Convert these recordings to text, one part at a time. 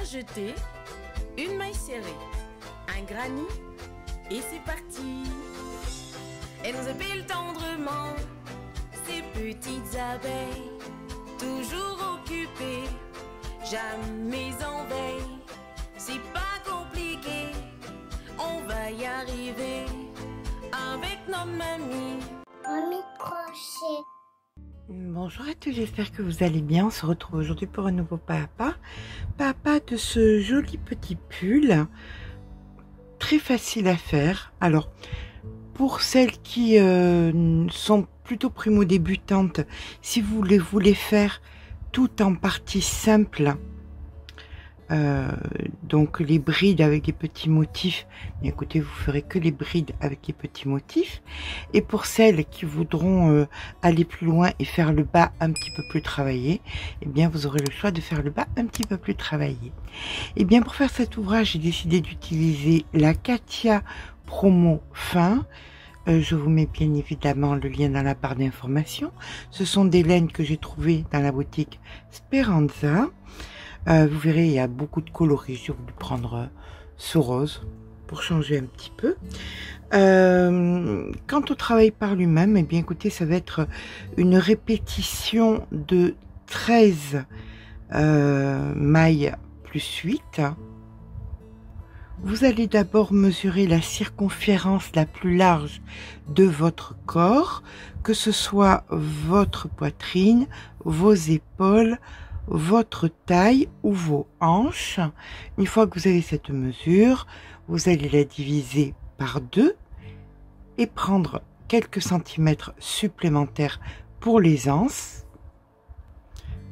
jeter une maille serrée, un granit et c'est parti. Elle nous appelle tendrement, ces petites abeilles, toujours occupées, jamais en veille. C'est pas compliqué, on va y arriver avec notre mamie. Mamie crochet. Bonjour à tous, j'espère que vous allez bien. On se retrouve aujourd'hui pour un nouveau papa de ce joli petit pull, très facile à faire. Alors, pour celles qui sont plutôt primo-débutantes, si vous voulez faire tout en partie simple, donc les brides avec des petits motifs, bien écoutez, vous ferez que les brides avec les petits motifs. Et pour celles qui voudront aller plus loin et faire le bas un petit peu plus travaillé, eh bien vous aurez le choix de faire le bas un petit peu plus travaillé. Et bien pour faire cet ouvrage, j'ai décidé d'utiliser la Katia Promo Fin. Je vous mets bien évidemment le lien dans la barre d'informations. Ce sont des laines que j'ai trouvées dans la boutique Speranza. Vous verrez, il y a beaucoup de coloris. J'ai voulu prendre ce rose pour changer un petit peu. Quant au travail par lui-même, eh bien écoutez, ça va être une répétition de 13 mailles plus 8. Vous allez d'abord mesurer la circonférence la plus large de votre corps, que ce soit votre poitrine, vos épaules, votre taille ou vos hanches. Une fois que vous avez cette mesure, vous allez la diviser par 2 et prendre quelques centimètres supplémentaires pour les anses.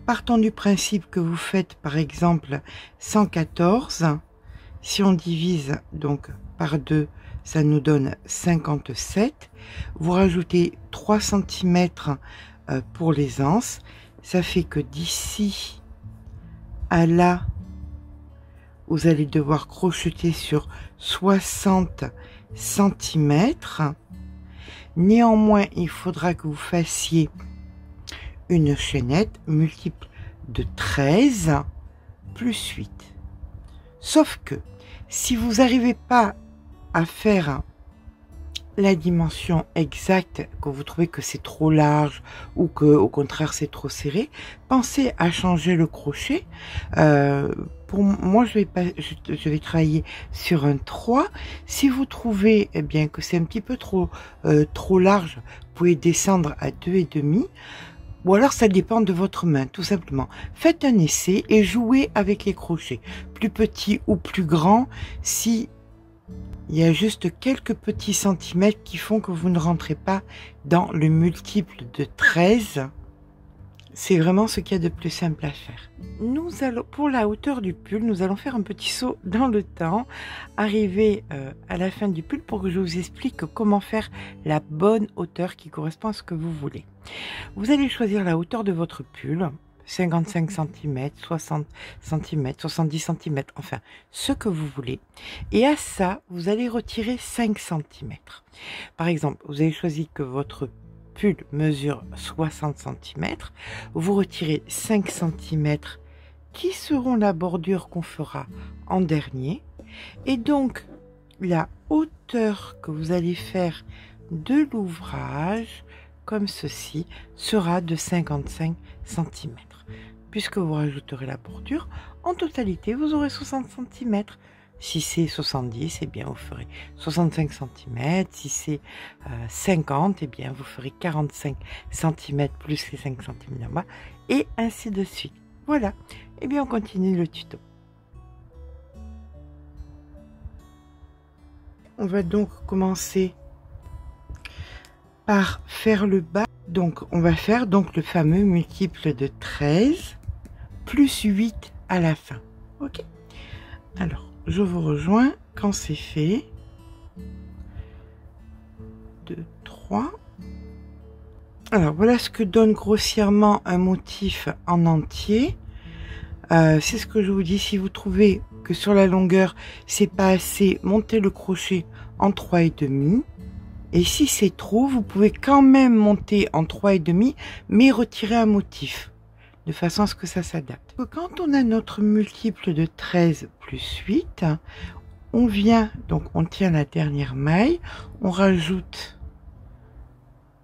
Partons du principe que vous faites par exemple 114. Si on divise donc par 2, ça nous donne 57. Vous rajoutez 3 cm pour les anses. Ça fait que d'ici à là, vous allez devoir crocheter sur 60 cm. Néanmoins, il faudra que vous fassiez une chaînette multiple de 13 plus 8. Sauf que si vous n'arrivez pas à faire la dimension exacte, que vous trouvez que c'est trop large ou que au contraire c'est trop serré, pensez à changer le crochet. Pour moi, je vais travailler sur un 3. Si vous trouvez bien que c'est un petit peu trop large, vous pouvez descendre à 2,5. Ou alors ça dépend de votre main, tout simplement. Faites un essai et jouez avec les crochets, plus petits ou plus grands. Si il y a juste quelques petits centimètres qui font que vous ne rentrez pas dans le multiple de 13. C'est vraiment ce qu'il y a de plus simple à faire. Nous allons, pour la hauteur du pull, nous allons faire un petit saut dans le temps, arriver à la fin du pull pour que je vous explique comment faire la bonne hauteur qui correspond à ce que vous voulez. Vous allez choisir la hauteur de votre pull, 55 cm, 60 cm, 70 cm, enfin, ce que vous voulez. Et à ça, vous allez retirer 5 cm. Par exemple, vous avez choisi que votre pull mesure 60 cm. Vous retirez 5 cm qui seront la bordure qu'on fera en dernier. Et donc, la hauteur que vous allez faire de l'ouvrage, comme ceci, sera de 55 cm. Puisque vous rajouterez la bordure, en totalité, vous aurez 60 cm. Si c'est 70, eh bien, vous ferez 65 cm. Si c'est 50, eh bien, vous ferez 45 cm plus les 5 cm en bas, et ainsi de suite. Voilà. Eh bien, on continue le tuto. On va donc commencer par faire le bas. Donc, on va faire donc le fameux multiple de 13 plus 8 à la fin. Ok? Alors, je vous rejoins quand c'est fait. 2, 3. Alors, voilà ce que donne grossièrement un motif en entier. C'est ce que je vous dis. Si vous trouvez que sur la longueur, c'est pas assez, montez le crochet en 3,5. Et si c'est trop, vous pouvez quand même monter en 3,5, mais retirer un motif. de façon à ce que ça s'adapte. Quand on a notre multiple de 13 plus 8, on vient, donc on tient la dernière maille, on rajoute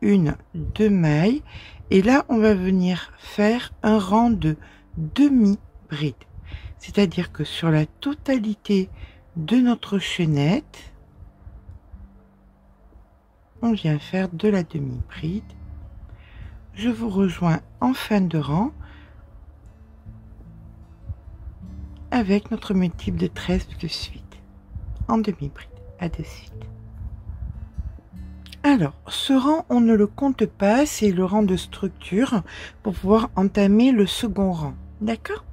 une, 2 mailles, et là on va venir faire un rang de demi-bride. C'est-à-dire que sur la totalité de notre chaînette, on vient faire de la demi-bride. Je vous rejoins en fin de rang avec notre multiple de 13 plus 8 en demi-bride. À de suite. Alors, ce rang, on ne le compte pas, c'est le rang de structure pour pouvoir entamer le second rang. D'accord?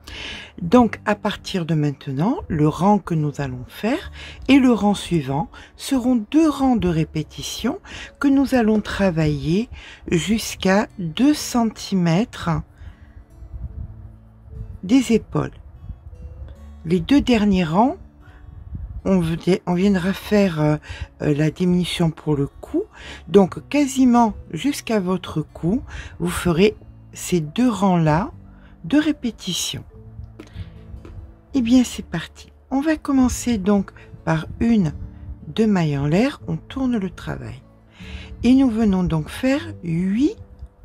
Donc, à partir de maintenant, le rang que nous allons faire et le rang suivant seront 2 rangs de répétition que nous allons travailler jusqu'à 2 cm des épaules. Les 2 derniers rangs, on viendra faire la diminution pour le cou. Donc, quasiment jusqu'à votre cou, vous ferez ces 2 rangs-là de répétition. Et bien, c'est parti. On va commencer donc par une 2 mailles en l'air. On tourne le travail. Et nous venons donc faire 8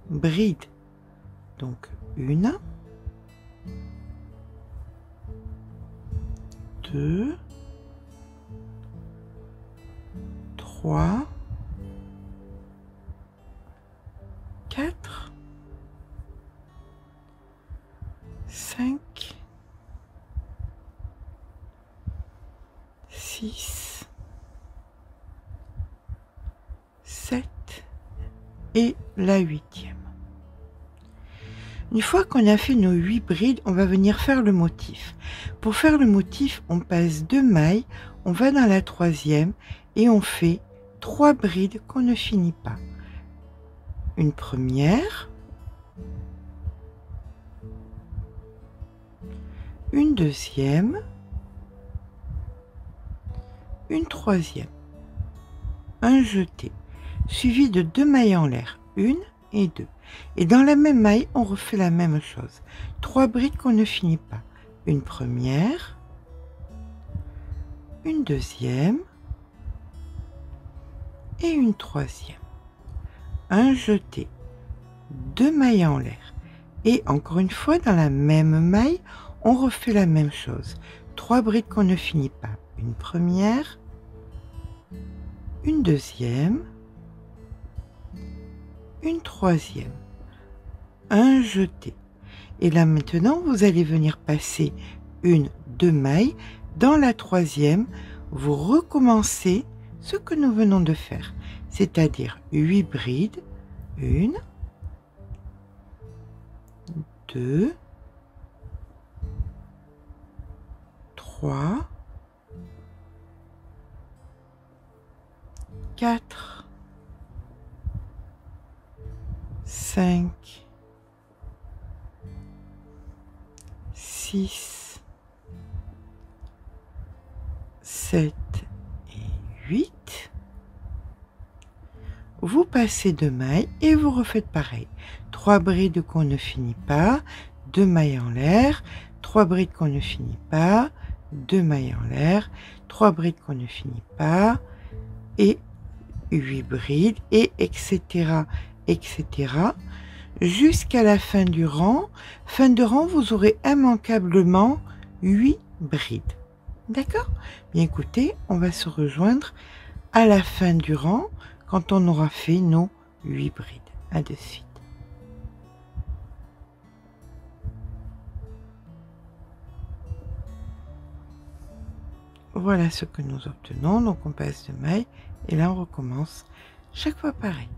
brides. Donc, 1, 2, 3, 4, 5, 6, 7 et la 8e. Une fois qu'on a fait nos 8 brides, on va venir faire le motif. Pour faire le motif, on passe 2 mailles, on va dans la 3e et on fait 3 brides qu'on ne finit pas. Une première, une deuxième, une troisième, un jeté, suivi de 2 mailles en l'air, 1 et 2. Et dans la même maille, on refait la même chose. 3 brides qu'on ne finit pas. Une première, une deuxième et une troisième. Un jeté, 2 mailles en l'air. Et encore une fois, dans la même maille, on refait la même chose. 3 brides qu'on ne finit pas. Une première, une deuxième, une troisième, un jeté. Et là maintenant, vous allez venir passer une 2 mailles. Dans la 3e, vous recommencez ce que nous venons de faire, c'est-à-dire 8 brides, 1, 2, 3, 4, 5, 6, 7 et 8. Vous passez 2 mailles et vous refaites pareil. 3 brides qu'on ne finit pas, 2 mailles en l'air, 3 brides qu'on ne finit pas, 2 mailles en l'air, 3 brides qu'on ne finit pas, et 8 brides, et etc. etc. jusqu'à la fin du rang. Fin de rang, vous aurez immanquablement 8 brides. D'accord? Bien écoutez, on va se rejoindre à la fin du rang quand on aura fait nos 8 brides. À de suite. Voilà ce que nous obtenons. Donc on passe de mailles et là on recommence chaque fois pareil.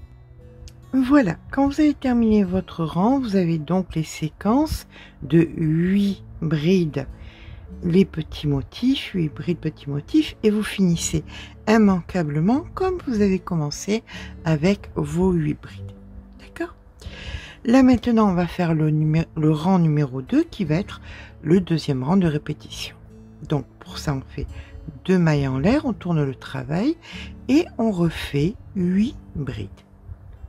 Voilà, quand vous avez terminé votre rang, vous avez donc les séquences de 8 brides, les petits motifs, 8 brides, petits motifs, et vous finissez immanquablement comme vous avez commencé avec vos 8 brides. D'accord? Là maintenant, on va faire le rang numéro 2 qui va être le deuxième rang de répétition. Donc pour ça, on fait 2 mailles en l'air, on tourne le travail et on refait 8 brides.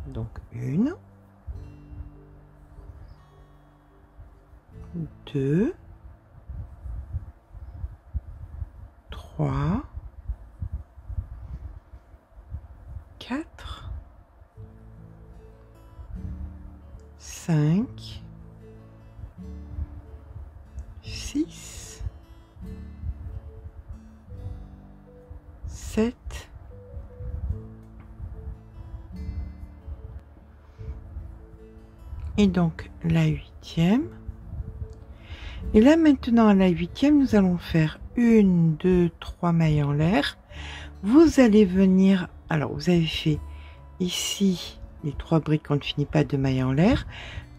Donc 1, 2, 3, 4, 5, 6, 7, et donc la 8e. Et là maintenant à la 8e, nous allons faire 1, 2, 3 mailles en l'air. Vous allez venir, alors vous avez fait ici les 3 brides qu'on ne finit pas de mailles en l'air.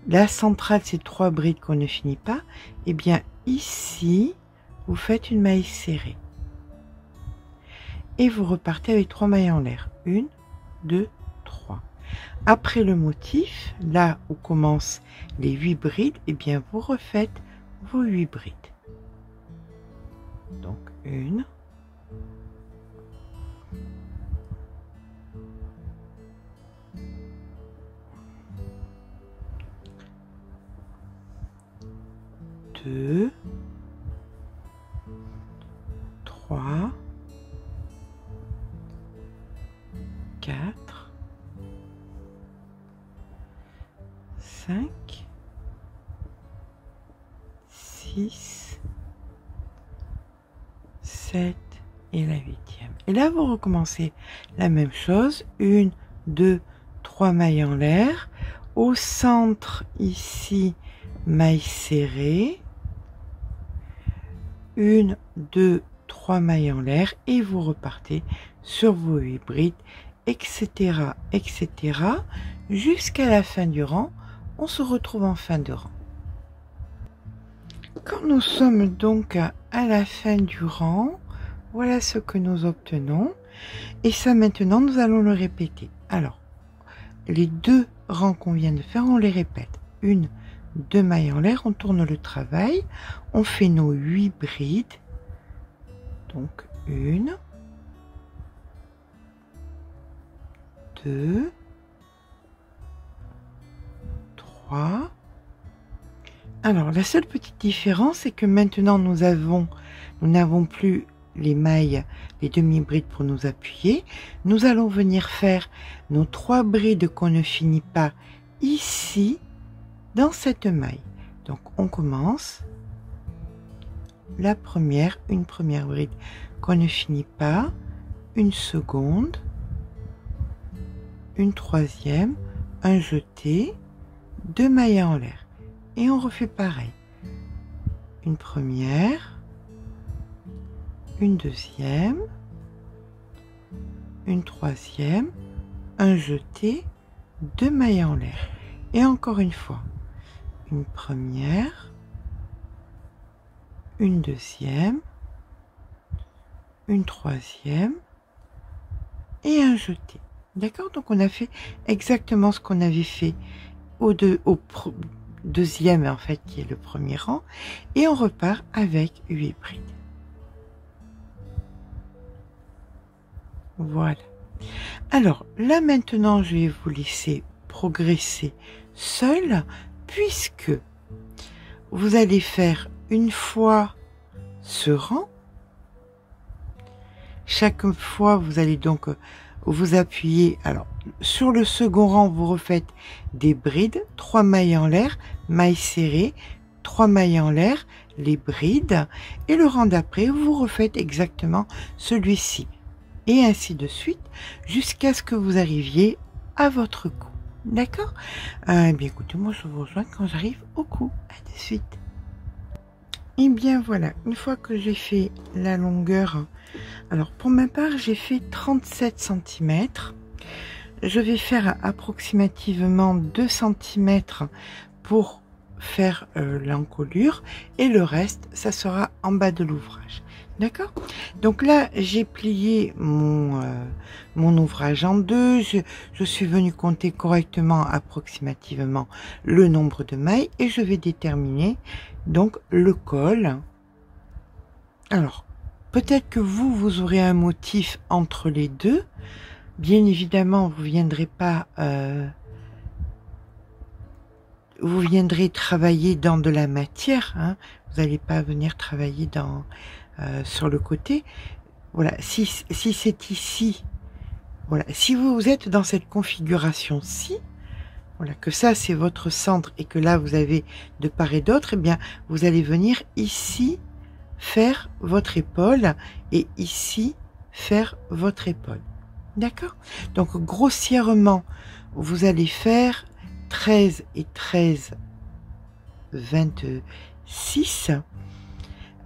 La centrale, c'est 3 brides qu'on ne finit pas. Et bien ici, vous faites une maille serrée. Et vous repartez avec 3 mailles en l'air. 1, 2, 3. Après le motif, là où commencent les 8 brides, et bien vous refaites vos 8 brides. Donc 1, 2, 3, 4, 5, 6, 7 et la 8e. Et là, vous recommencez la même chose. 1, 2, 3 mailles en l'air. Au centre, ici, maille serrée. 1, 2, 3 mailles en l'air. Et vous repartez sur vos 8 brides, etc., etc. jusqu'à la fin du rang. On se retrouve en fin de rang. Quand nous sommes donc à la fin du rang, voilà ce que nous obtenons. Et ça maintenant, nous allons le répéter. Alors, les 2 rangs qu'on vient de faire, on les répète. 1, 2 mailles en l'air, on tourne le travail. On fait nos 8 brides. Donc, 1, 2, 3. Alors, la seule petite différence, c'est que maintenant, nous n'avons plus les mailles, les demi-brides pour nous appuyer. Nous allons venir faire nos 3 brides qu'on ne finit pas ici, dans cette maille. Donc, on commence. La première, une première bride qu'on ne finit pas, une seconde, une troisième, un jeté, 2 mailles en l'air. Et on refait pareil. Une première, une deuxième, une troisième, un jeté, 2 mailles en l'air. Et encore une fois, une première, une deuxième, une troisième et un jeté. D'accord? Donc on a fait exactement ce qu'on avait fait au deuxième en fait, qui est le premier rang, et on repart avec 8 brides. Voilà. Alors là maintenant, je vais vous laisser progresser seul, puisque vous allez faire une fois ce rang. Chaque fois, vous allez donc vous appuyer. Alors, sur le second rang, vous refaites des brides, 3 mailles en l'air, mailles serrées, 3 mailles en l'air, les brides, et le rang d'après, vous refaites exactement celui-ci. Et ainsi de suite, jusqu'à ce que vous arriviez à votre cou. D'accord? Eh bien, écoutez, moi, je vous rejoins quand j'arrive au cou. À de suite. Et bien, voilà. Une fois que j'ai fait la longueur, alors, pour ma part, j'ai fait 37 cm. Je vais faire approximativement 2 cm pour faire l'encolure. Et le reste, ça sera en bas de l'ouvrage. D'accord? Donc là, j'ai plié mon ouvrage en deux. Je suis venue compter correctement, approximativement, le nombre de mailles. Et je vais déterminer donc le col. Alors, peut-être que vous aurez un motif entre les deux. Bien évidemment, vous ne viendrez pas vous viendrez travailler dans de la matière, hein. Vous n'allez pas venir travailler dans sur le côté. Voilà, si c'est ici, voilà, si vous êtes dans cette configuration-ci, voilà, que ça c'est votre centre et que là vous avez de part et d'autre, eh bien vous allez venir ici faire votre épaule et ici faire votre épaule. D'accord? Donc grossièrement, vous allez faire 13 et 13, 26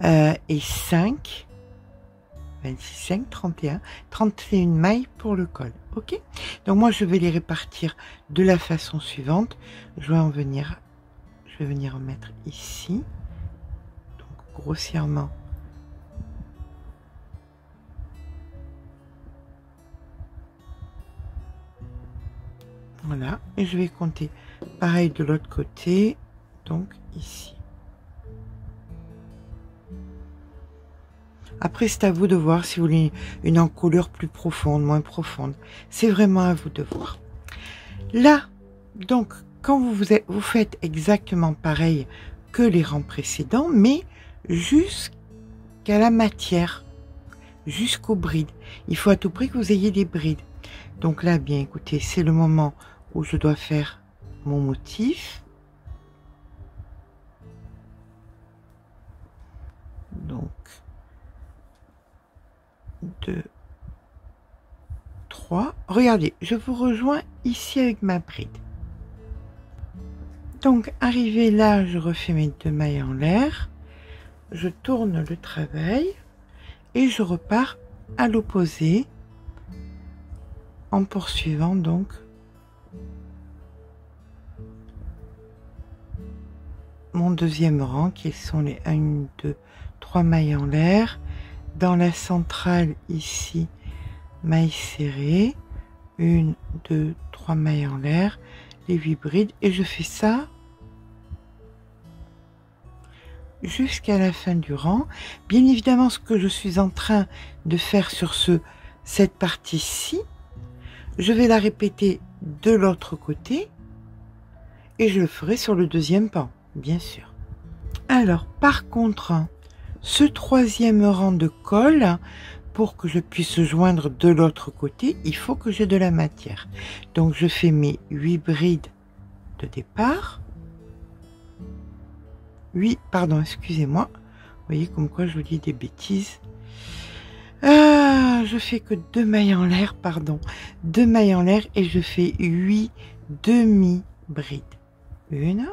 et 5, 26, 5, 31, 31 mailles pour le col. Ok? Donc moi je vais les répartir de la façon suivante. Je vais venir en mettre ici. Donc grossièrement. Voilà, et je vais compter pareil de l'autre côté, donc ici. Après, c'est à vous de voir si vous voulez une encolure plus profonde, moins profonde. C'est vraiment à vous de voir. Là, donc, quand vous faites exactement pareil que les rangs précédents, mais jusqu'à la matière, jusqu'aux brides. Il faut à tout prix que vous ayez des brides. Donc là, bien écoutez, c'est le moment où je dois faire mon motif. Donc 2, 3. Regardez, je vous rejoins ici avec ma bride. Donc arrivé là, je refais mes 2 mailles en l'air, je tourne le travail et je repars à l'opposé en poursuivant donc mon deuxième rang qui sont les 1, 2, 3 mailles en l'air. Dans la centrale ici, mailles serrées, 1, 2, 3 mailles en l'air, les 8 brides et je fais ça jusqu'à la fin du rang. Bien évidemment, ce que je suis en train de faire sur cette partie-ci, je vais la répéter de l'autre côté et je le ferai sur le deuxième pan, bien sûr. Alors, par contre, ce troisième rang de col, pour que je puisse joindre de l'autre côté, il faut que j'ai de la matière. Donc, je fais mes 8 brides de départ. 8, pardon, excusez-moi. Vous voyez comme quoi je vous dis des bêtises. Je fais que 2 mailles en l'air, pardon. 2 mailles en l'air et je fais 8 demi-brides. 1,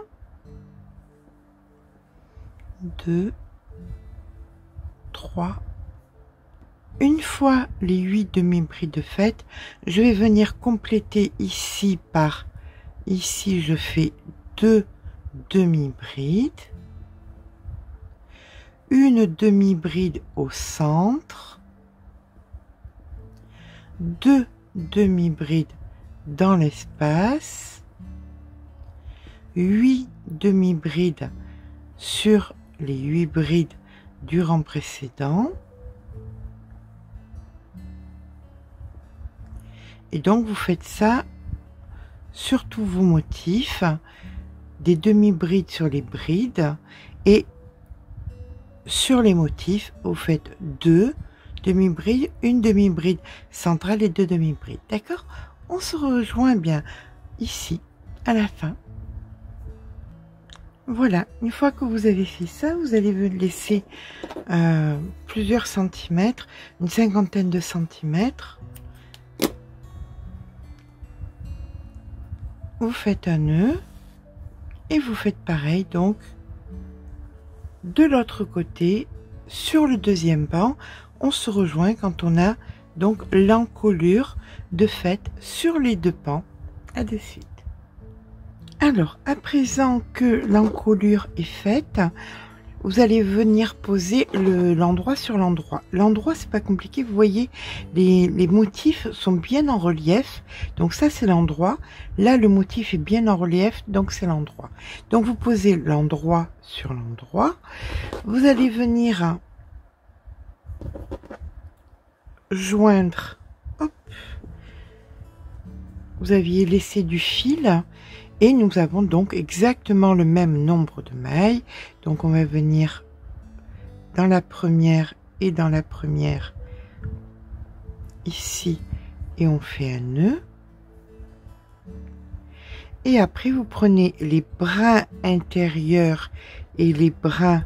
2, 3. Une fois les 8 demi-brides faites, je vais venir compléter ici par, ici je fais 2 demi-brides. Une demi-bride au centre, 2 demi-brides dans l'espace, 8 demi-brides sur les 8 brides du rang précédent. Et donc vous faites ça sur tous vos motifs, des demi-brides sur les brides et sur les motifs, vous faites 2 demi-brides, une demi-bride centrale et 2 demi-brides. D'accord? On se rejoint bien ici, à la fin. Voilà, une fois que vous avez fait ça, vous allez vous laisser plusieurs centimètres, une cinquantaine de centimètres. Vous faites un nœud et vous faites pareil, donc de l'autre côté, sur le deuxième pan, on se rejoint quand on a donc l'encolure de fait sur les 2 pans. À de suite. Alors, à présent que l'encolure est faite, vous allez venir poser l'endroit sur l'endroit. L'endroit, c'est pas compliqué, vous voyez, les motifs sont bien en relief. Donc ça, c'est l'endroit. Là, le motif est bien en relief, donc c'est l'endroit. Donc vous posez l'endroit sur l'endroit. Vous allez venir joindre. Hop. Vous aviez laissé du fil. Et nous avons donc exactement le même nombre de mailles. Donc on va venir dans la première et dans la première ici et on fait un nœud. Et après vous prenez les brins intérieurs et les brins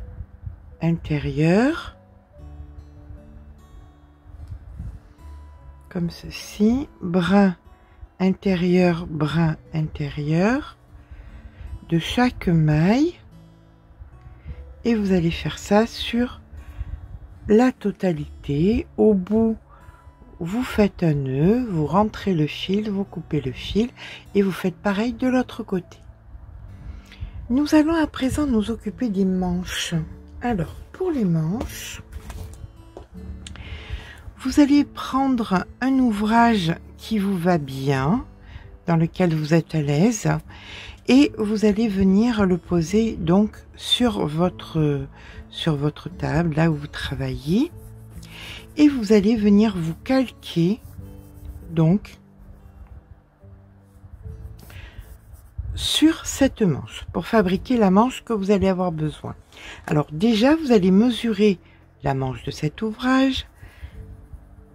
intérieurs comme ceci, brin intérieur de chaque maille, et vous allez faire ça sur la totalité. Au bout, vous faites un nœud, vous rentrez le fil, vous coupez le fil et vous faites pareil de l'autre côté. Nous allons à présent nous occuper des manches. Alors, pour les manches, vous allez prendre un ouvrage qui vous va bien, dans lequel vous êtes à l'aise, et vous allez venir le poser donc sur votre table, là où vous travaillez, et vous allez venir vous calquer donc sur cette manche pour fabriquer la manche que vous allez avoir besoin. Alors déjà, vous allez mesurer la manche de cet ouvrage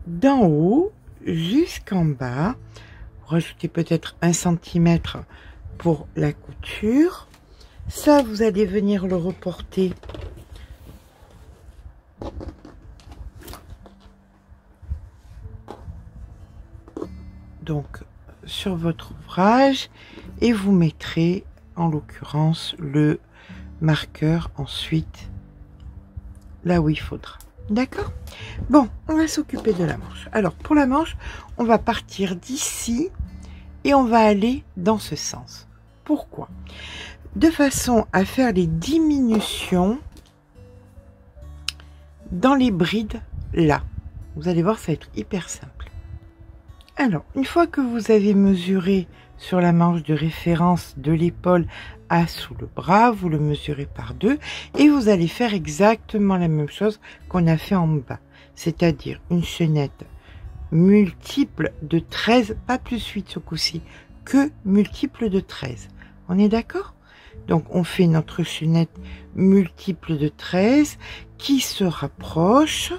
d'en haut jusqu'en bas. Vous rajoutez peut-être 1 cm pour la couture. Ça, vous allez venir le reporter donc sur votre ouvrage et vous mettrez en l'occurrence le marqueur ensuite là où il faudra. D'accord? Bon, on va s'occuper de la manche. Alors pour la manche, on va partir d'ici et on va aller dans ce sens. Pourquoi? De façon à faire les diminutions dans les brides là. Vous allez voir, ça va être hyper simple. Alors, une fois que vous avez mesuré sur la manche de référence de l'épaule à sous le bras, vous le mesurez par 2 et vous allez faire exactement la même chose qu'on a fait en bas, c'est-à-dire une chaînette multiple de 13, pas plus 8 ce coup-ci, que multiple de 13. On est d'accord? Donc on fait notre chaînette multiple de 13 qui se rapproche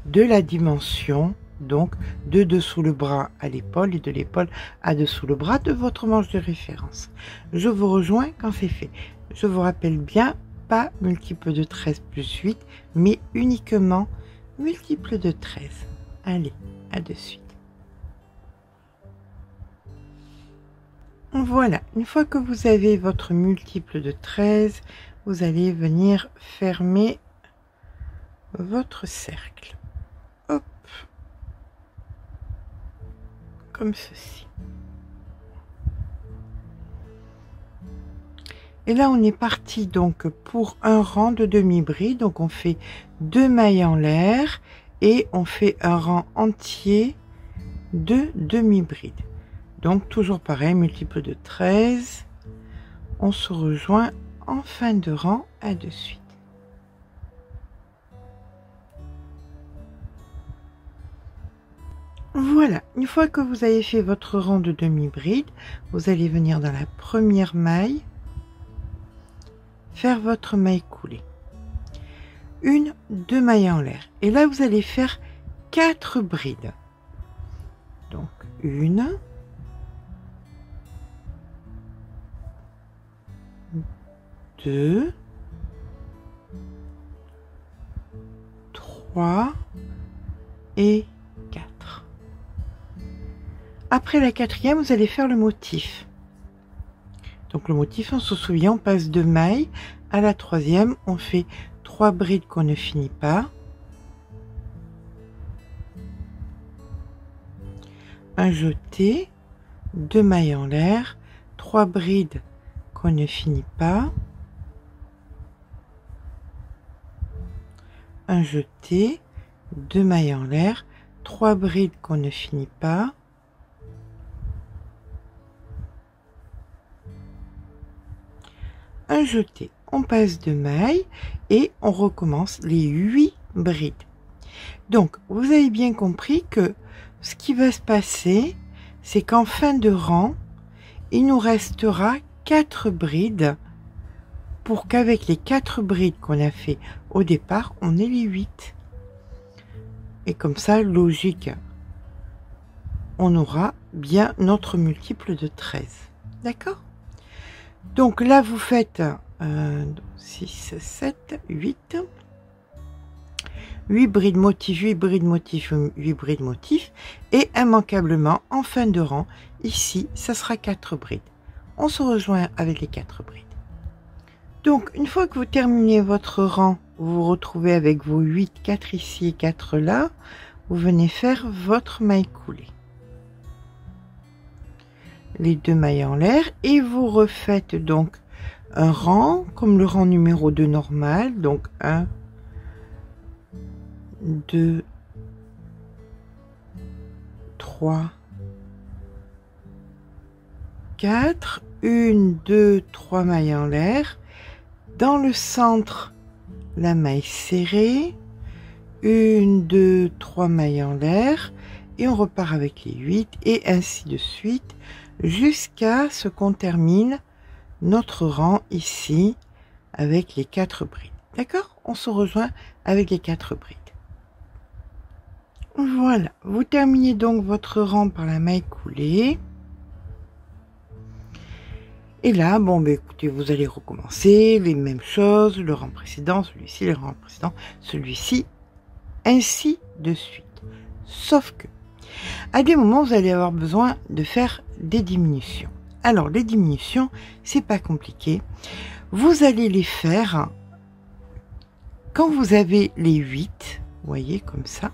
de la dimension donc de dessous le bras à l'épaule et de l'épaule à dessous le bras de votre manche de référence. Je vous rejoins quand c'est fait. Je vous rappelle bien, pas multiple de 13 plus 8, mais uniquement multiple de 13. Allez, à de suite. Voilà, une fois que vous avez votre multiple de 13, vous allez venir fermer votre cercle. Hop. Comme ceci. Et là on est parti donc pour un rang de demi-bride. Donc on fait 2 mailles en l'air et on fait un rang entier de demi-bride. Donc toujours pareil, multiple de 13. On se rejoint en fin de rang, à de suite. Voilà, une fois que vous avez fait votre rang de demi-bride, vous allez venir dans la première maille, faire votre maille coulée. 1, 2 mailles en l'air. Et là, vous allez faire 4 brides. Donc, 1, 2, 3 et 4. Après la 4e, vous allez faire le motif. Donc le motif, on se souvient, on passe de mailles. À la 3e, on fait 3 brides qu'on ne finit pas. Un jeté, 2 mailles en l'air, 3 brides qu'on ne finit pas. Un jeté, 2 mailles en l'air, 3 brides qu'on ne finit pas. Un jeté, on passe de mailles et on recommence les 8 brides. Donc vous avez bien compris que ce qui va se passer, c'est qu'en fin de rang, il nous restera 4 brides pour qu'avec les 4 brides qu'on a fait au départ, on ait les 8. Et comme ça, logique, on aura bien notre multiple de 13. D'accord? Donc là, vous faites 6, 7, 8. 8 brides motifs, 8 brides motifs, 8 brides motifs. Et immanquablement, en fin de rang, ici, ça sera 4 brides. On se rejoint avec les 4 brides. Donc, une fois que vous terminez votre rang, vous vous retrouvez avec vos 8, 4 ici et 4 là. Vous venez faire votre maille coulée. Les 2 mailles en l'air et vous refaites donc un rang comme le rang numéro 2 normal. Donc 1, 2, 3, 4. 1, 2, 3 mailles en l'air. Dans le centre, la maille serrée. 1, 2, 3 mailles en l'air. Et on repart avec les 8 et ainsi de suite jusqu'à ce qu'on termine notre rang ici avec les 4 brides. D'accord? On se rejoint avec les 4 brides. Voilà, vous terminez donc votre rang par la maille coulée. Et là, bon, ben écoutez, vous allez recommencer les mêmes choses, le rang précédent, celui-ci, le rang précédent, celui-ci, ainsi de suite. Sauf que, à des moments, vous allez avoir besoin de faire des diminutions. Alors, les diminutions, c'est pas compliqué. Vous allez les faire quand vous avez les 8, vous voyez, comme ça,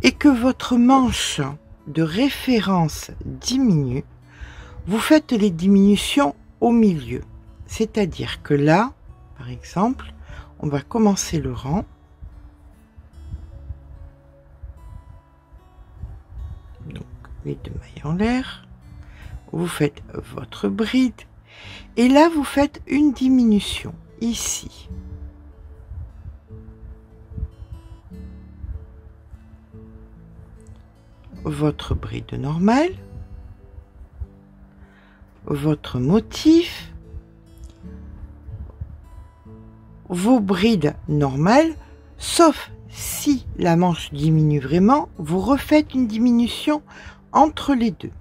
et que votre manche de référence diminue, vous faites les diminutions au milieu. C'est-à-dire que là, par exemple, on va commencer le rang. Donc, les 2 mailles en l'air. Vous faites votre bride. Et là, vous faites une diminution, ici. Votre bride normale. Votre motif, vos brides normales, sauf si la manche diminue vraiment, vous refaites une diminution entre les deux.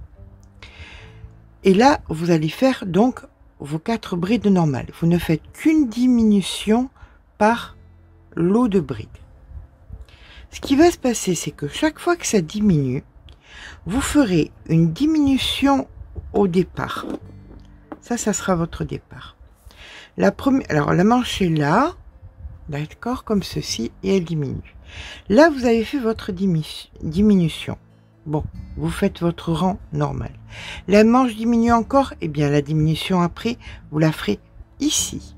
Et là, vous allez faire donc vos 4 brides normales. Vous ne faites qu'une diminution par lot de brides. Ce qui va se passer, c'est que chaque fois que ça diminue, vous ferez une diminution au départ. Ça sera votre départ. La première, alors la manche est là, d'accord, comme ceci, et elle diminue. Là, vous avez fait votre diminution. Bon, vous faites votre rang normal. La manche diminue encore, et bien la diminution après, vous la ferez ici.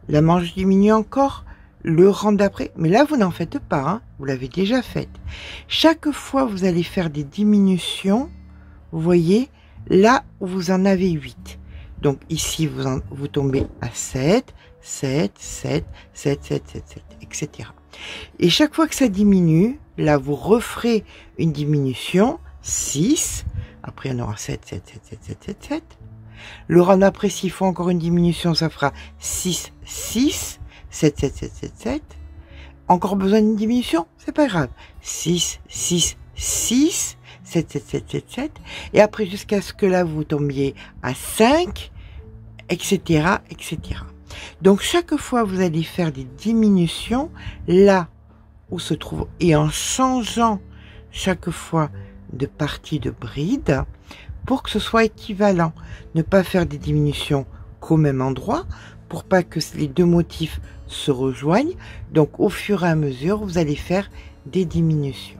La manche diminue encore, le rang d'après, mais là, vous n'en faites pas, hein, vous l'avez déjà faite. Chaque fois, vous allez faire des diminutions, vous voyez, là où vous en avez 8. Donc ici, vous tombez à 7, 7, 7, 7, 7, 7, 7, etc. Et chaque fois que ça diminue, là, vous referez une diminution, 6. Après, on aura 7, 7, 7, 7, 7, 7, 7. Le rang d'après, s'il faut encore une diminution, ça fera 6, 6, 7, 7, 7, 7, 7. Encore besoin d'une diminution? C'est pas grave. 6, 6, 6. 7, 7, 7, 7, 7, et après jusqu'à ce que là vous tombiez à 5, etc., etc. Donc chaque fois vous allez faire des diminutions là où se trouve, et en changeant chaque fois de partie de bride pour que ce soit équivalent. Ne pas faire des diminutions qu'au même endroit pour pas que les deux motifs se rejoignent. Donc au fur et à mesure vous allez faire des diminutions.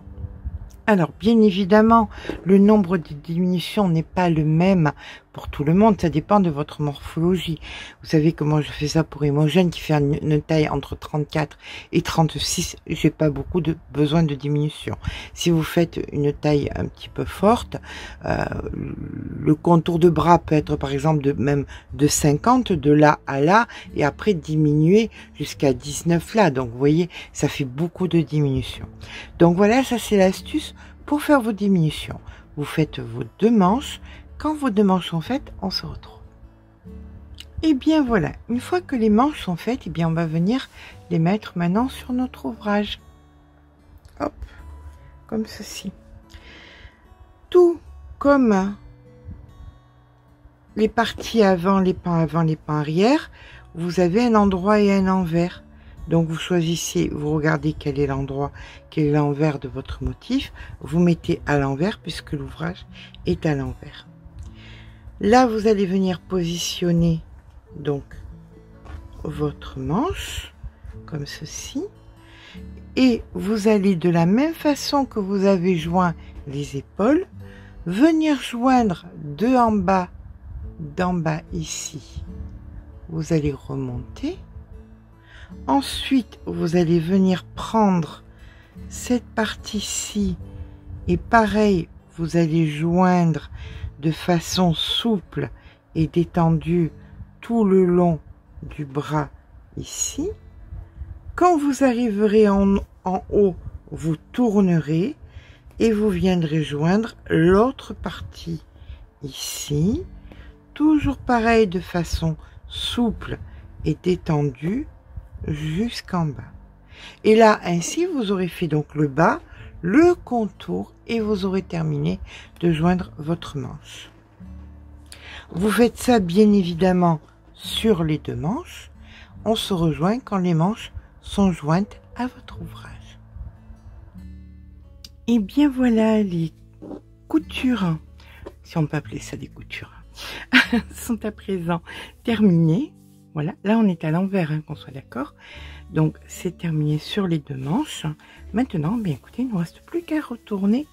Alors, bien évidemment, le nombre de diminutions n'est pas le même pour tout le monde. Ça dépend de votre morphologie. Vous savez comment je fais ça pour Imogène, qui fait une taille entre 34 et 36. J'ai pas beaucoup de besoin de diminution. Si vous faites une taille un petit peu forte, le contour de bras peut être par exemple même de 50, de là à là, et après diminuer jusqu'à 19 là. Donc, vous voyez, ça fait beaucoup de diminutions. Donc voilà, ça c'est l'astuce pour faire vos diminutions. Vous faites vos 2 manches, quand vos 2 manches sont faites, on se retrouve. Et bien voilà, une fois que les manches sont faites, et bien on va venir les mettre maintenant sur notre ouvrage. Hop, comme ceci. Tout comme les parties avant, les pans arrière, vous avez un endroit et un envers. Donc vous choisissez, vous regardez quel est l'endroit, quel est l'envers de votre motif, vous mettez à l'envers puisque l'ouvrage est à l'envers. Là, vous allez venir positionner donc votre manche comme ceci et vous allez de la même façon que vous avez joint les épaules, venir joindre d'en bas ici. Vous allez remonter. Ensuite, vous allez venir prendre cette partie-ci et pareil, vous allez joindre de façon souple et détendue tout le long du bras ici. Quand vous arriverez en haut, vous tournerez et vous viendrez joindre l'autre partie ici. Toujours pareil de façon souple et détendue jusqu'en bas. Et là, ainsi, vous aurez fait donc le bas, le contour et vous aurez terminé de joindre votre manche. Vous faites ça bien évidemment sur les 2 manches. On se rejoint quand les manches sont jointes à votre ouvrage. Et bien voilà, les coutures, si on peut appeler ça des coutures, sont à présent terminées. Voilà, là on est à l'envers, hein, qu'on soit d'accord. Donc c'est terminé sur les 2 manches. Maintenant, bien écoutez, il ne nous reste plus qu'à retourner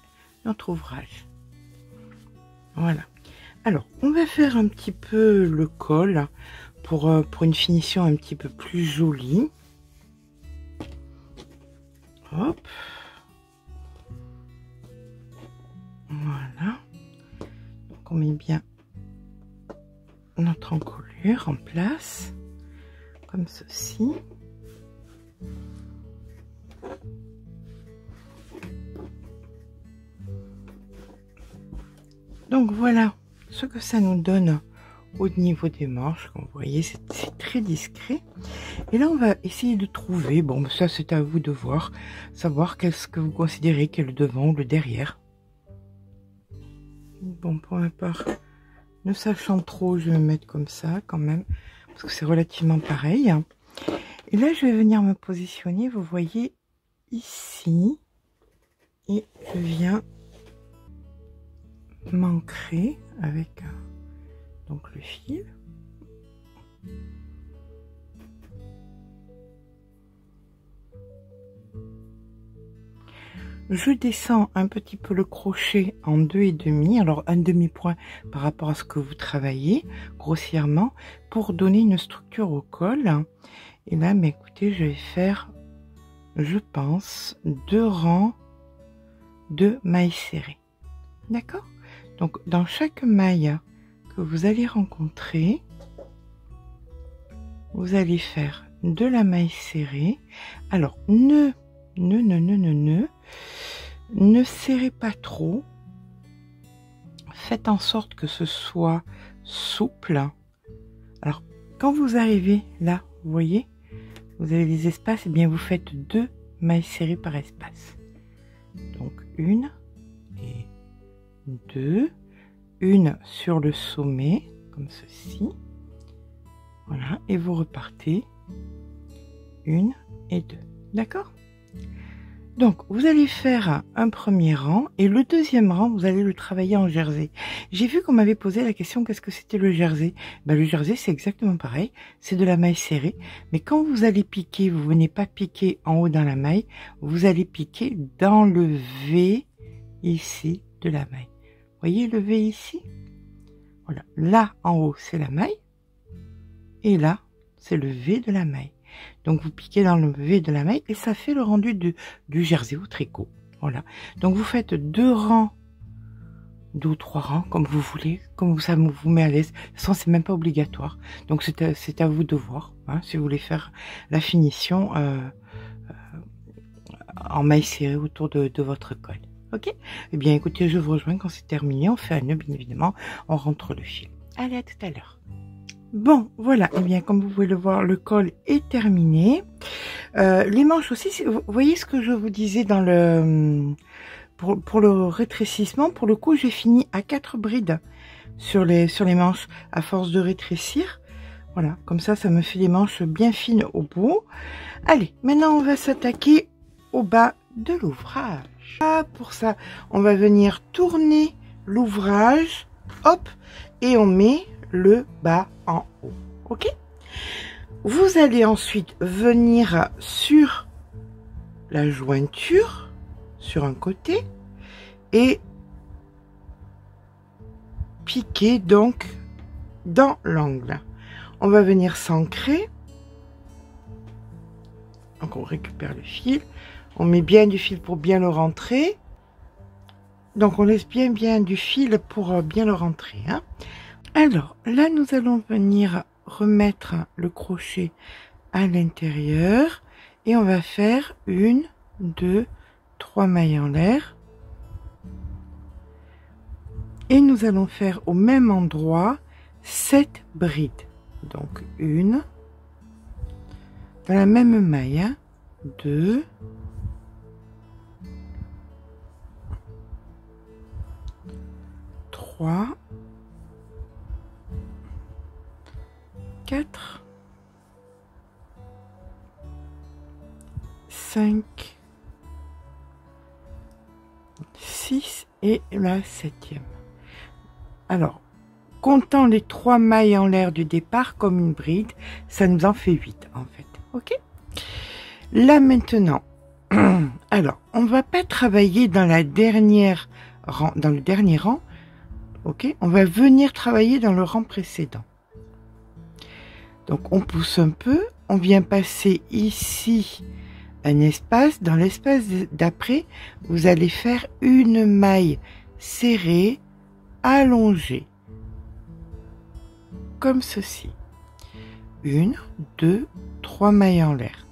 notre ouvrage. Voilà. Alors, on va faire un petit peu le col pour une finition un petit peu plus jolie. Hop. Voilà. Donc on met bien notre encolure en place, comme ceci. Donc voilà ce que ça nous donne au niveau des manches. Comme vous voyez, c'est très discret. Et là, on va essayer de trouver, bon, ça c'est à vous de voir, savoir qu'est-ce que vous considérez qu'est le devant ou le derrière. Bon, pour ma part, ne sachant trop, je vais me mettre comme ça quand même, parce que c'est relativement pareil. Et là, je vais venir me positionner, vous voyez, ici. Et je viens m'ancrer avec donc le fil. Je descends un petit peu le crochet en 2,5, alors un demi-point par rapport à ce que vous travaillez grossièrement pour donner une structure au col. Et là, mais écoutez, je vais faire, je pense, 2 rangs de mailles serrées. D'accord? Donc, dans chaque maille que vous allez rencontrer, vous allez faire de la maille serrée. Alors, ne serrez pas trop. Faites en sorte que ce soit souple. Alors, quand vous arrivez là, vous voyez, vous avez des espaces, et bien vous faites 2 mailles serrées par espace. Donc, 1 et 2. Une sur le sommet, comme ceci. Voilà, et vous repartez 1 et 2. D'accord? Donc, vous allez faire un premier rang et le deuxième rang, vous allez le travailler en jersey. J'ai vu qu'on m'avait posé la question, qu'est-ce que c'était le jersey? Ben, le jersey, c'est exactement pareil. C'est de la maille serrée. Mais quand vous allez piquer, vous venez pas piquer en haut dans la maille. Vous allez piquer dans le V ici de la maille. Voyez le V ici? Voilà. Là, en haut, c'est la maille. Et là, c'est le V de la maille. Donc, vous piquez dans le V de la maille et ça fait le rendu du jersey au tricot. Voilà. Donc, vous faites 2 rangs, 2 ou 3 rangs, comme vous voulez, comme ça vous met à l'aise. De toute façon, c'est même pas obligatoire. Donc, c'est à vous de voir, hein, si vous voulez faire la finition en maille serrée autour de votre col. Ok? Eh bien, écoutez, je vous rejoins quand c'est terminé. On fait un nœud, bien évidemment. On rentre le fil. Allez, à tout à l'heure. Bon, voilà. Eh bien, comme vous pouvez le voir, le col est terminé. Les manches aussi, vous voyez ce que je vous disais dans le... Pour le rétrécissement, pour le coup, j'ai fini à 4 brides sur les manches à force de rétrécir. Voilà, comme ça me fait des manches bien fines au bout. Allez, maintenant on va s'attaquer au bas de l'ouvrage. Pour ça, on va venir tourner l'ouvrage, hop, et on met le bas en haut, ok? Vous allez ensuite venir sur la jointure, sur un côté, et piquer donc dans l'angle. On va venir s'ancrer. Donc on récupère le fil, on met bien du fil pour bien le rentrer. Donc on laisse bien du fil pour bien le rentrer, hein. Alors là nous allons venir remettre le crochet à l'intérieur et on va faire 1, 2, 3 mailles en l'air. Et nous allons faire au même endroit 7 brides. Donc 1, dans la même maille, hein, 2, 3, 4, 5, 6 et la 7e. Alors, comptant les 3 mailles en l'air du départ comme une bride, ça nous en fait 8 en fait. Ok? Là maintenant, alors, on va pas travailler dans la dernière rang, dans le dernier rang. Ok? On va venir travailler dans le rang précédent. Donc, on pousse un peu. On vient passer ici un espace. Dans l'espace d'après, vous allez faire une maille serrée, allongée. Comme ceci. 1, 2, 3 mailles en l'air.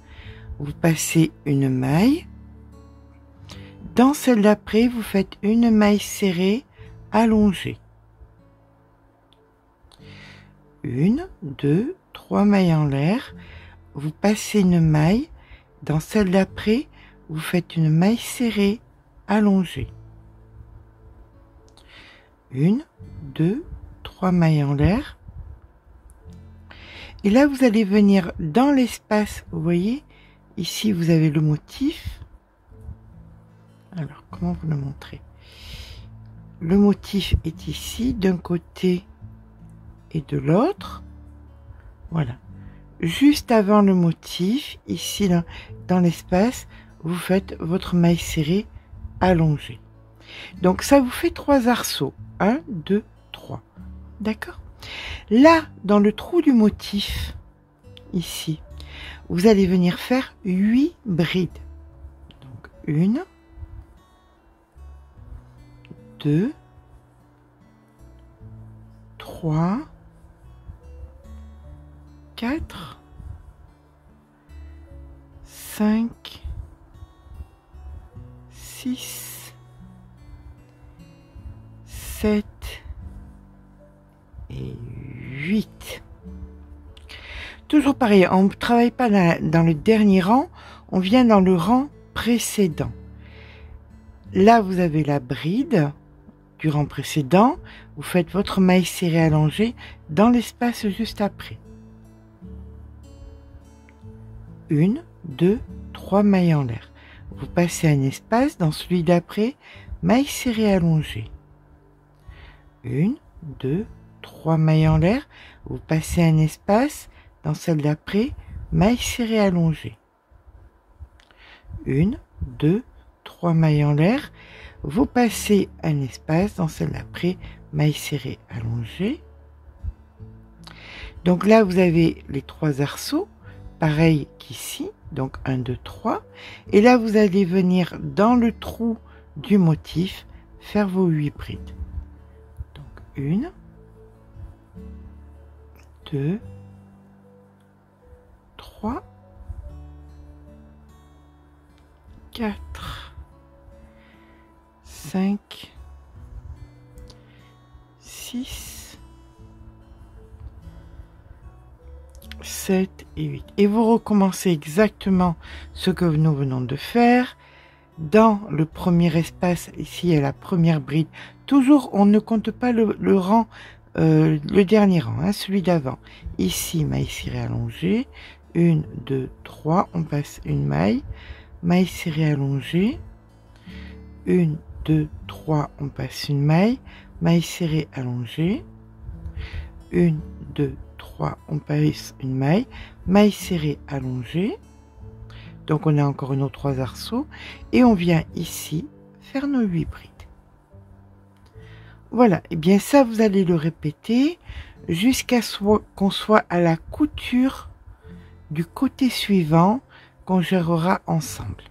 Vous passez une maille. Dans celle d'après, vous faites une maille serrée, allongée. 1, 2, 3 mailles en l'air. Vous passez une maille. Dans celle d'après, vous faites une maille serrée, allongée. 1, 2, 3 mailles en l'air. Et là, vous allez venir dans l'espace, vous voyez, ici, vous avez le motif. Alors, comment vous le montrer? Le motif est ici, d'un côté et de l'autre. Voilà. Juste avant le motif, ici, dans l'espace, vous faites votre maille serrée allongée. Donc, ça vous fait 3 arceaux. 1, 2, 3. D'accord? Là, dans le trou du motif, ici, vous allez venir faire 8 brides. Donc, 1, 2, 3, 4, 5, 6, 7 et 8. Toujours pareil, on ne travaille pas dans le dernier rang, on vient dans le rang précédent. Là, vous avez la bride du rang précédent, vous faites votre maille serrée allongée dans l'espace juste après. 1, 2, 3 mailles en l'air. Vous passez un espace dans celui d'après, maille serrée allongée. 1, 2, 3 mailles en l'air, vous passez un espace dans celle d'après, maille serrée allongée. 1, 2, 3 mailles en l'air, vous passez un espace dans celle d'après, maille serrée allongée. Donc là, vous avez les 3 arceaux, pareil qu'ici, donc 1, 2, 3. Et là, vous allez venir dans le trou du motif, faire vos 8 brides. Donc 1, 2, 3, 4, 7 et 8. Et vous recommencez exactement ce que nous venons de faire. Dans le premier espace, ici, il y a la première bride. Toujours, on ne compte pas le rang, le dernier rang, hein, celui d'avant. Ici, maille serrée allongée. 1, 2, 3. On passe une maille. Maille serrée allongée. 1, 2, 3. On passe une maille. Maille serrée allongée. 1, 2, 3. On passe une maille serrée allongée. Donc on a encore nos 3 arceaux et on vient ici faire nos 8 brides. Voilà, et bien ça vous allez le répéter jusqu'à qu'on soit à la couture du côté suivant qu'on gérera ensemble.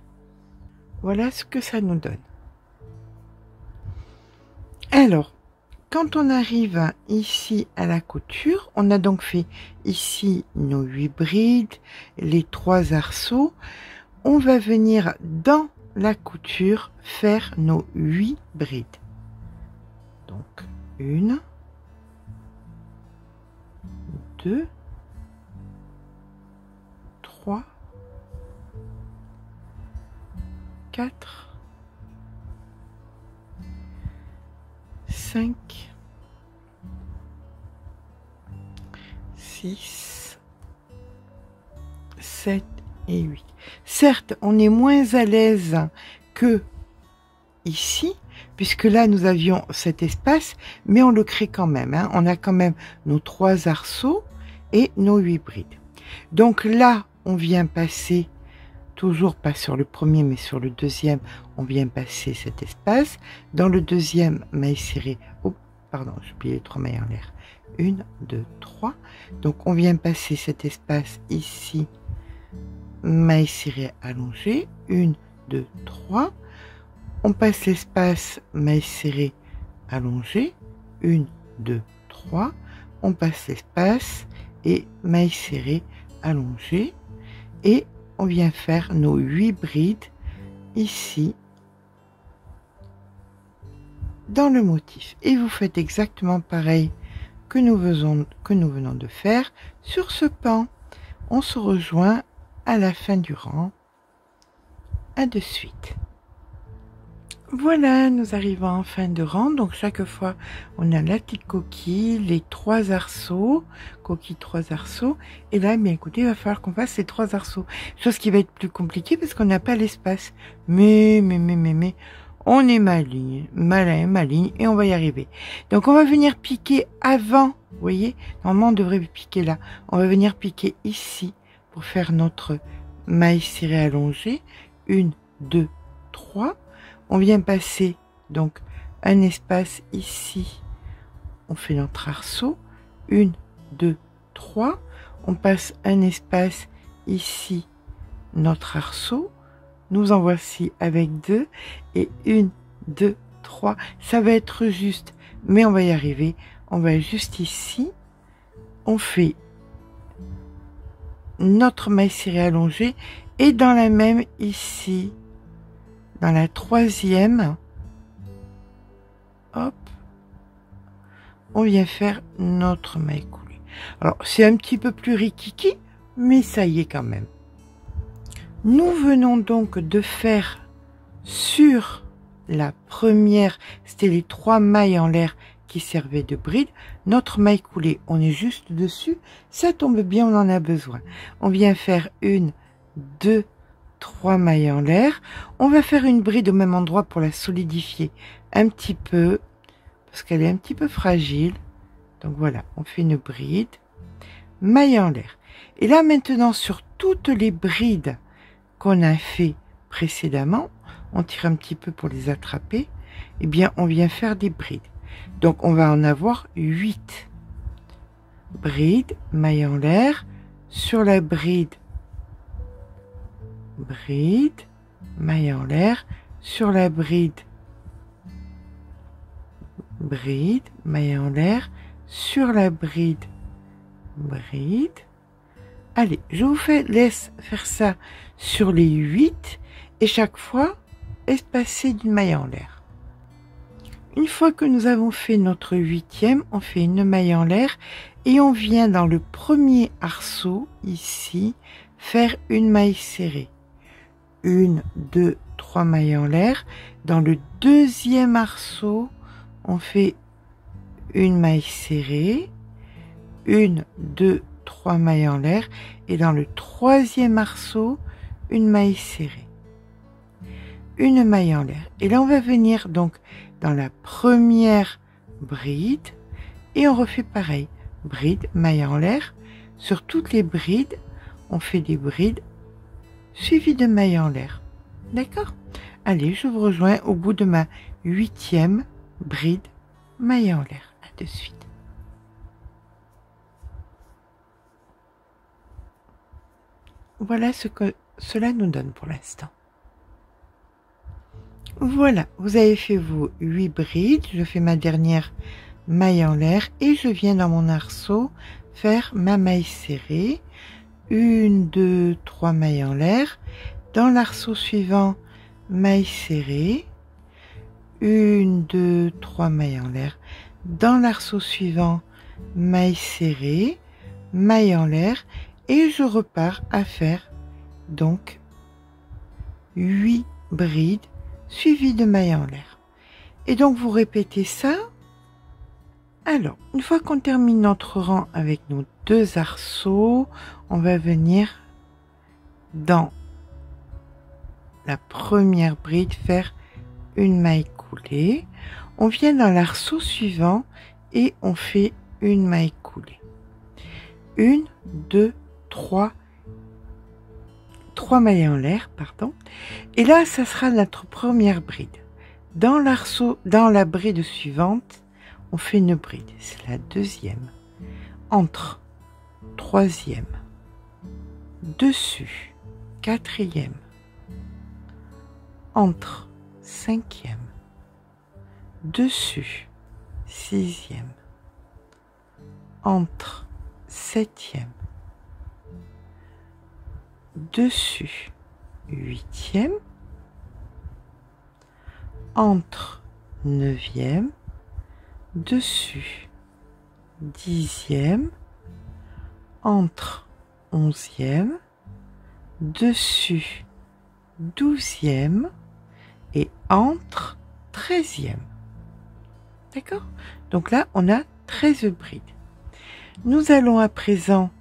Voilà ce que ça nous donne. Alors, quand on arrive ici à la couture, on a donc fait ici nos 8 brides, les 3 arceaux. On va venir dans la couture faire nos 8 brides. Donc 1, 2, 3, 4, 5, 6, 7 et 8. Certes, on est moins à l'aise que ici, puisque là, nous avions cet espace, mais on le crée quand même. Hein. On a quand même nos 3 arceaux et nos 8 brides. Donc là, on vient passer, toujours pas sur le premier, mais sur le deuxième, on vient passer cet espace. Dans le deuxième, maille serrée, oh, pardon, j'ai oublié les 3 mailles en l'air. 1, 2, 3. Donc, on vient passer cet espace ici, maille serrée allongée. 1, 2, 3. On passe l'espace maille serrée allongée. 1, 2, 3. On passe l'espace et maille serrée allongée. Et on vient faire nos 8 brides ici dans le motif. Et vous faites exactement pareil que nous venons de faire sur ce pan. On se rejoint à la fin du rang. À de suite. Voilà, nous arrivons en fin de rang. Donc chaque fois, on a la petite coquille, les 3 arceaux, coquille 3 arceaux. Et là, bien écoutez, il va falloir qu'on fasse ces 3 arceaux. Chose qui va être plus compliquée parce qu'on n'a pas l'espace. Mais, on est maligne, et on va y arriver. Donc on va venir piquer avant, vous voyez, normalement on devrait piquer là. On va venir piquer ici pour faire notre maille serrée allongée. 1, 2, 3. On vient passer donc un espace ici. On fait notre arceau. 1, 2, 3. On passe un espace ici, notre arceau. Nous en voici avec 2 et 1, 2, 3. Ça va être juste, mais on va y arriver. On va juste ici. On fait notre maille serrée allongée et dans la même ici, dans la 3e, hop, on vient faire notre maille coulée. Alors c'est un petit peu plus rikiki, mais ça y est quand même. Nous venons donc de faire sur la première, c'était les 3 mailles en l'air qui servaient de bride, notre maille coulée, on est juste dessus, ça tombe bien, on en a besoin. On vient faire 1, 2, 3 mailles en l'air. On va faire une bride au même endroit pour la solidifier un petit peu, parce qu'elle est un petit peu fragile. Donc voilà, on fait une bride, maille en l'air. Et là maintenant, sur toutes les brides qu'on a fait précédemment, on tire un petit peu pour les attraper, et bien on vient faire des brides. Donc on va en avoir 8 brides, maille en l'air, sur la bride, maille en l'air, sur la bride, maille en l'air, sur la bride. Allez, je vous laisse faire ça sur les 8 et chaque fois espacer d'une maille en l'air. Une fois que nous avons fait notre 8e, on fait une maille en l'air et on vient dans le premier arceau, ici, faire une maille serrée. 1, 2, 3 mailles en l'air. Dans le deuxième arceau, on fait une maille serrée. 1, 2, 3 mailles en l'air. Et dans le troisième arceau, une maille serrée. Une maille en l'air. Et là, on va venir donc dans la première bride et on refait pareil. Bride, maille en l'air. Sur toutes les brides, on fait des brides suivies de mailles en l'air. D'accord? Allez, je vous rejoins au bout de ma 8e bride maille en l'air. À de suite. Voilà ce que cela nous donne pour l'instant. Voilà, vous avez fait vos 8 brides. Je fais ma dernière maille en l'air et je viens dans mon arceau faire ma maille serrée. 1, 2, 3 mailles en l'air. Dans l'arceau suivant, maille serrée. 1, 2, 3 mailles en l'air. Dans l'arceau suivant, maille serrée, maille en l'air et je repars à faire donc 8 brides suivies de mailles en l'air. Et donc vous répétez ça. Alors, une fois qu'on termine notre rang avec nos 2 arceaux, on va venir dans la première bride faire une maille coulée. On vient dans l'arceau suivant et on fait une maille coulée. 1, 2, 3 mailles en l'air, pardon. Et là, ça sera notre première bride. Dans l'arceau, dans la bride suivante, on fait une bride. C'est la deuxième. Entre, troisième. Dessus, quatrième. Entre, cinquième. Dessus, sixième. Entre, septième. Dessus, huitième. Entre, neuvième. Dessus, dixième. Entre, onzième. Dessus, douzième. Et entre, 13e. D'accord? Donc là, on a 13 brides. Nous allons à présent,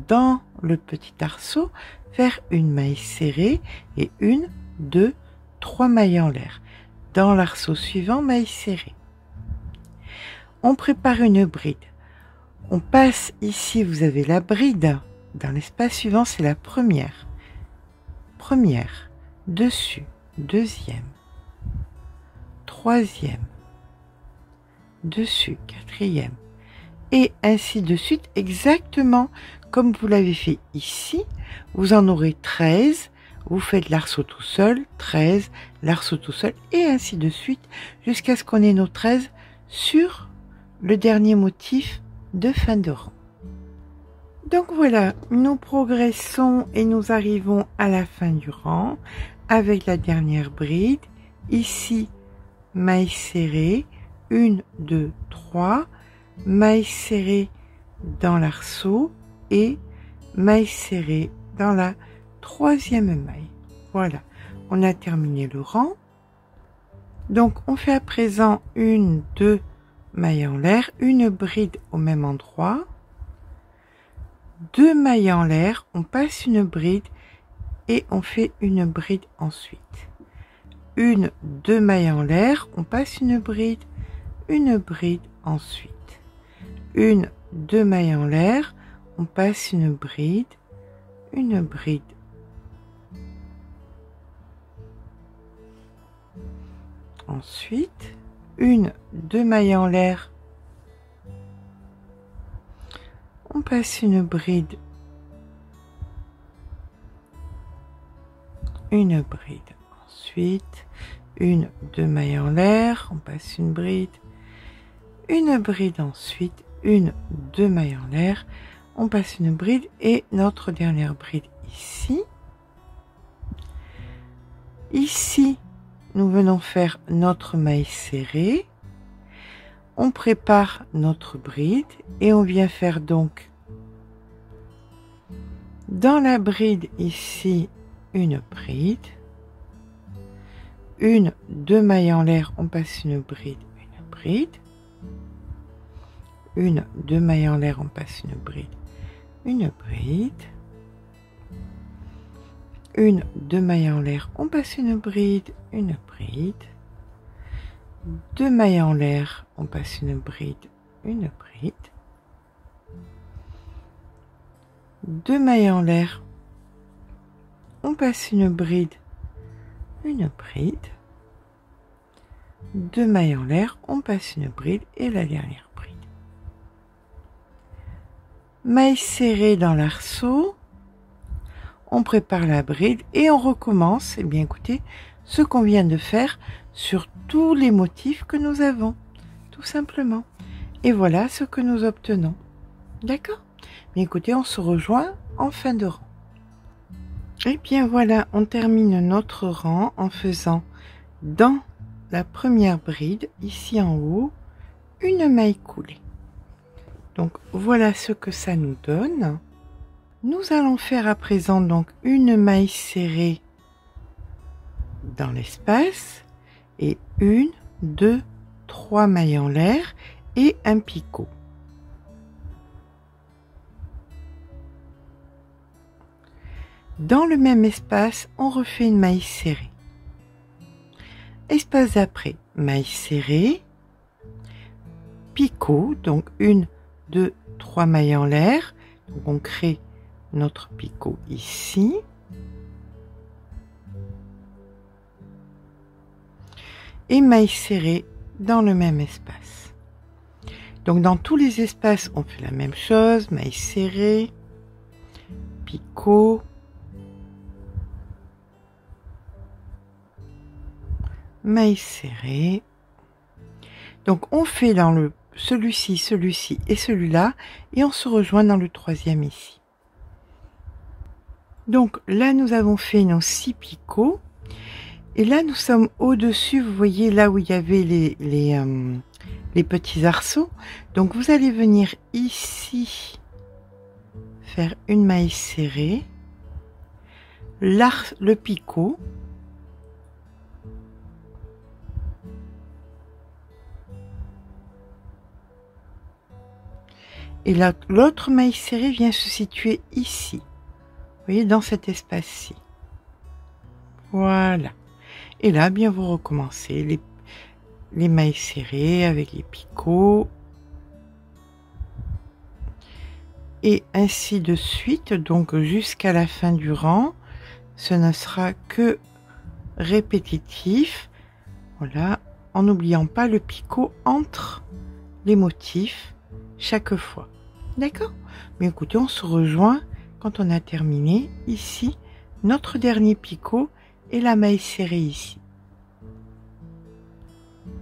dans le petit arceau, faire une maille serrée et 1, 2, 3 mailles en l'air. Dans l'arceau suivant, maille serrée. On prépare une bride. On passe ici, vous avez la bride. Dans l'espace suivant, c'est la première. Première, dessus, deuxième, troisième, dessus, quatrième, et ainsi de suite, exactement comme vous l'avez fait ici. Vous en aurez 13, vous faites l'arceau tout seul, 13, l'arceau tout seul, et ainsi de suite, jusqu'à ce qu'on ait nos 13 sur le dernier motif de fin de rang. Donc voilà, nous progressons et nous arrivons à la fin du rang avec la dernière bride. Ici, maille serrée, 1, 2, 3, maille serrée dans l'arceau et maille serrée dans la troisième maille. Voilà, on a terminé le rang. Donc on fait à présent 1, 2 mailles en l'air, une bride au même endroit. 2 mailles en l'air, on passe une bride et on fait une bride ensuite. 1, 2 mailles en l'air, on passe une bride ensuite. 1, 2 mailles en l'air, on passe une bride. Ensuite, 1, 2 mailles en l'air, on passe une bride, ensuite 1, 2 mailles en l'air, on passe une bride ensuite, 1, 2 mailles en l'air, on passe une bride et notre dernière bride ici. Ici, nous venons faire notre maille serrée, on prépare notre bride et on vient faire donc dans la bride ici une bride, une, 2 mailles en l'air, on passe une bride, une, 2 mailles en l'air, on passe une bride, une, 2 mailles en l'air, on passe une bride, 2 mailles en l'air, on passe une bride, 2 mailles en l'air, on passe une bride, 2 mailles en l'air, on passe une bride et la dernière bride. Maille serrée dans l'arceau, on prépare la bride et on recommence, et bien écoutez, ce qu'on vient de faire sur tous les motifs que nous avons, tout simplement. Et voilà ce que nous obtenons. D'accord? Bien écoutez, on se rejoint en fin de rang. Et bien voilà, on termine notre rang en faisant dans la première bride, ici en haut, une maille coulée. Donc voilà ce que ça nous donne. Nous allons faire à présent donc une maille serrée dans l'espace et 1, 2, 3 mailles en l'air et un picot. Dans le même espace, on refait une maille serrée. Espace d'après, maille serrée, picot, donc 1, 2, 3 mailles en l'air. Donc on crée notre picot ici. Et maille serrée dans le même espace. Donc dans tous les espaces, on fait la même chose, maille serrée, picot, maille serrée. Donc on fait dans le celui-ci, celui-ci et celui-là et on se rejoint dans le troisième ici. Donc là nous avons fait nos 6 picots et là nous sommes au-dessus, vous voyez là où il y avait les petits arceaux. Donc vous allez venir ici faire une maille serrée, le picot, et l'autre maille serrée vient se situer ici, vous voyez, dans cet espace-ci. Voilà. Et là, bien, vous recommencez les mailles serrées avec les picots. Et ainsi de suite, donc jusqu'à la fin du rang. Ce ne sera que répétitif. Voilà, en n'oubliant pas le picot entre les motifs chaque fois. D'accord? Mais écoutez, on se rejoint quand on a terminé ici notre dernier picot et la maille serrée ici.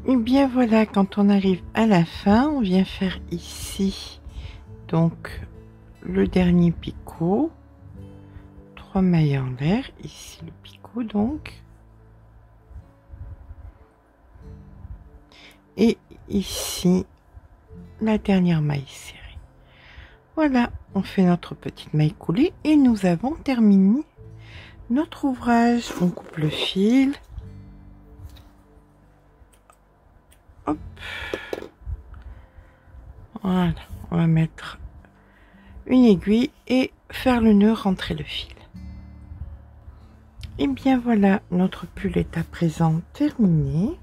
Et bien voilà, quand on arrive à la fin, on vient faire ici donc le dernier picot, 3 mailles en l'air, ici le picot donc, et ici la dernière maille serrée. Voilà, on fait notre petite maille coulée et nous avons terminé notre ouvrage. On coupe le fil. Hop. Voilà, on va mettre une aiguille et faire le nœud, rentrer le fil. Et bien voilà, notre pull est à présent terminé.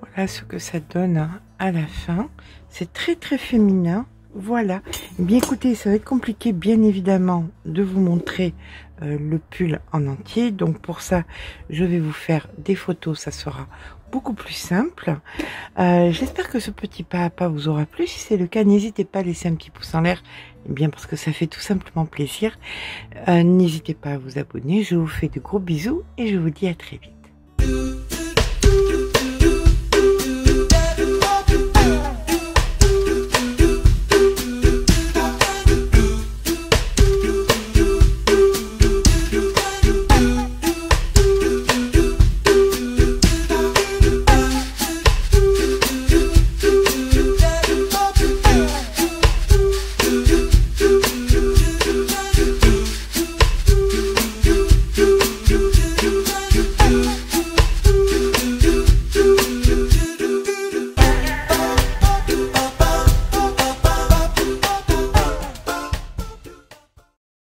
Voilà ce que ça donne à la fin. C'est très très féminin. Voilà. Bien écoutez, ça va être compliqué bien évidemment de vous montrer le pull en entier. Donc pour ça, je vais vous faire des photos. Ça sera beaucoup plus simple. J'espère que ce petit pas à pas vous aura plu. Si c'est le cas, n'hésitez pas à laisser un petit pouce en l'air. Bien parce que ça fait tout simplement plaisir. N'hésitez pas à vous abonner. Je vous fais de gros bisous et je vous dis à très vite.